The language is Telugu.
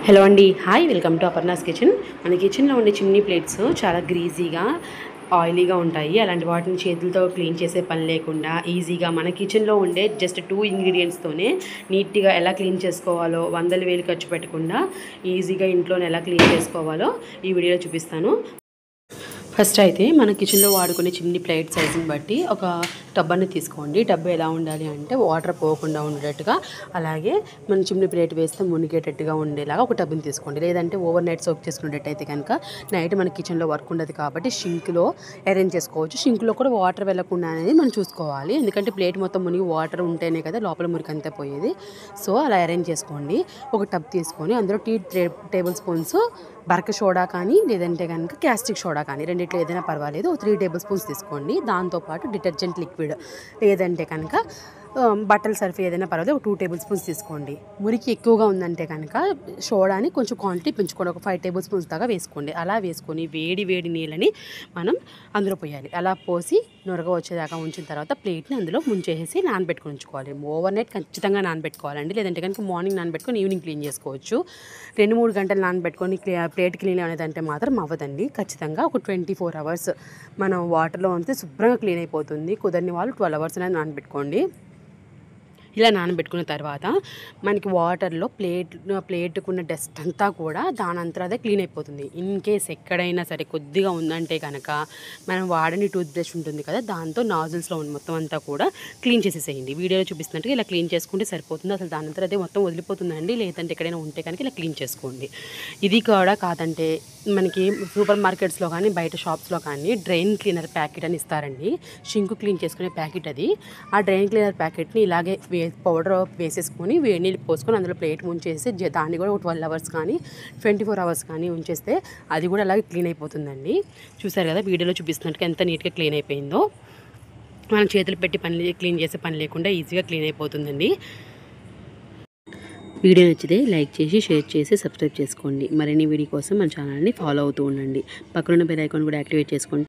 హలో అండి, hi, welcome to Aparna's kitchen. మన కిచెన్లో ఉండే చిమ్నీ ప్లేట్స్ చాలా గ్రీజీగా ఆయిలీగా ఉంటాయి. అలాంటి వాటిని చేతులతో క్లీన్ చేసే పని లేకుండా ఈజీగా మన కిచెన్లో ఉండే జస్ట్ 2 ఇంగ్రీడియంట్స్తోనే నీట్గా ఎలా క్లీన్ చేసుకోవాలో, వందల వేలు ఖర్చు పెట్టకుండా ఈజీగా ఇంట్లోనే ఎలా క్లీన్ చేసుకోవాలో ఈ వీడియోలో చూపిస్తాను. ఫస్ట్ అయితే మన కిచెన్లో వాడుకునే చిమ్నీ ప్లేట్ సైజుని బట్టి ఒక టబ్ అనేది తీసుకోండి. టబ్ ఎలా ఉండాలి అంటే వాటర్ పోకుండా ఉండేటట్టుగా, అలాగే మన చిమ్నీ ప్లేట్ వేస్తే మునిగేటట్టుగా ఉండేలాగా ఒక టబ్ని తీసుకోండి. లేదంటే ఓవర్ నైట్ సోక్ చేసుకునేటట్టయితే కనుక నైట్ మన కిచెన్లో వర్క్ ఉండదు కాబట్టి షింక్లో అరేంజ్ చేసుకోవచ్చు. షింక్లో కూడా వాటర్ వెళ్ళకుండా అనేది మనం చూసుకోవాలి. ఎందుకంటే ప్లేట్ మొత్తం మునిగి వాటర్ ఉంటేనే కదా లోపల మురికంతా పోయేది. సో అలా అరేంజ్ చేసుకోండి. ఒక టబ్ తీసుకొని అందులో 2 టేబుల్ స్పూన్స్ బరక సోడా కానీ, లేదంటే కనుక క్యాస్టిక్ సోడా కానీ, రెండిట్లో ఏదైనా పర్వాలేదు. 3 టేబుల్ స్పూన్స్ తీసుకోండి. దాంతోపాటు డిటర్జెంట్ లిక్విడ్, లేదంటే కనుక బట్టల సర్ఫ్ ఏదైనా పర్వాలేదు, ఒక 2 టేబుల్ స్పూన్స్ తీసుకోండి. మురికి ఎక్కువగా ఉందంటే కనుక సోడాని కొంచెం క్వాంటిటీ పెంచుకోండి. ఒక 5 టేబుల్ స్పూన్స్ దాకా వేసుకోండి. అలా వేసుకొని వేడి వేడి నీళ్ళని మనం అందులో పోయాలి. అలా పోసి నురగ వచ్చేదాకా ఉంచిన తర్వాత ప్లేట్ని అందులో ముంచేసి నానబెట్టుకొని ఉంచుకోవాలి. ఓవర్ నైట్ ఖచ్చితంగా నానబెట్టుకోవాలండి. లేదంటే కనుక మార్నింగ్ నానబెట్టుకొని ఈవినింగ్ క్లీన్ చేసుకోవచ్చు. 2-3 గంటలు నానబెట్టుకొని ప్లేట్ క్లీన్ అనేదంటే మాత్రం అవ్వదండి. ఖచ్చితంగా ఒక 24 అవర్స్ మనం వాటర్లో ఉంటే శుభ్రంగా క్లీన్ అయిపోతుంది. కుదరని వాళ్ళు 12 అవర్స్ అనేది నానబెట్టుకోండి. ఇలా నానబెట్టుకున్న తర్వాత మనకి వాటర్లో ప్లేట్కున్న డస్ట్ అంతా కూడా దానంతా అదే క్లీన్ అయిపోతుంది. ఇన్ కేస్ ఎక్కడైనా సరే కొద్దిగా ఉందంటే కనుక మనం వాడని టూత్ బ్రష్ ఉంటుంది కదా, దాంతో నాజిల్స్లో ఉన్న మొత్తం అంతా కూడా క్లీన్ చేసేసేయండి. వీడియోలో చూపిస్తున్నట్టుగా ఇలా క్లీన్ చేసుకుంటే సరిపోతుంది. అసలు దానంతా అదే మొత్తం వదిలిపోతుందండి. లేదంటే ఎక్కడైనా ఉంటే కనుక ఇలా క్లీన్ చేసుకోండి. ఇది కూడా కాదంటే మనకి సూపర్ మార్కెట్స్లో కానీ బయట షాప్స్లో కానీ డ్రైన్ క్లీనర్ ప్యాకెట్ అని ఇస్తారండి. షింకు క్లీన్ చేసుకునే ప్యాకెట్ అది. ఆ డ్రైన్ క్లీనర్ ప్యాకెట్ని ఇలాగే పౌడర్ వేసేసుకొని వేడి నీళ్ళు పోసుకొని అందులో ప్లేట్ ముంచేసి దాన్ని కూడా ఒక 12 అవర్స్ కానీ 24 అవర్స్ కానీ ఉంచేస్తే అది కూడా అలాగే క్లీన్ అయిపోతుందండి. చూసారు కదా వీడియోలో చూపిస్తున్నట్టుగా ఎంత నీట్గా క్లీన్ అయిపోయిందో. మనం చేతులు పెట్టి క్లీన్ చేసే పని లేకుండా ఈజీగా క్లీన్ అయిపోతుందండి. వీడియో నచ్చితే లైక్ చేసి, షేర్ చేసి, సబ్స్క్రైబ్ చేసుకోండి. మరిన్ని వీడియో కోసం మన ఛానల్ని ఫాలో అవుతూ ఉండండి. పక్కనున్న బెల్ ఐకాన్ కూడా యాక్టివేట్ చేసుకోండి.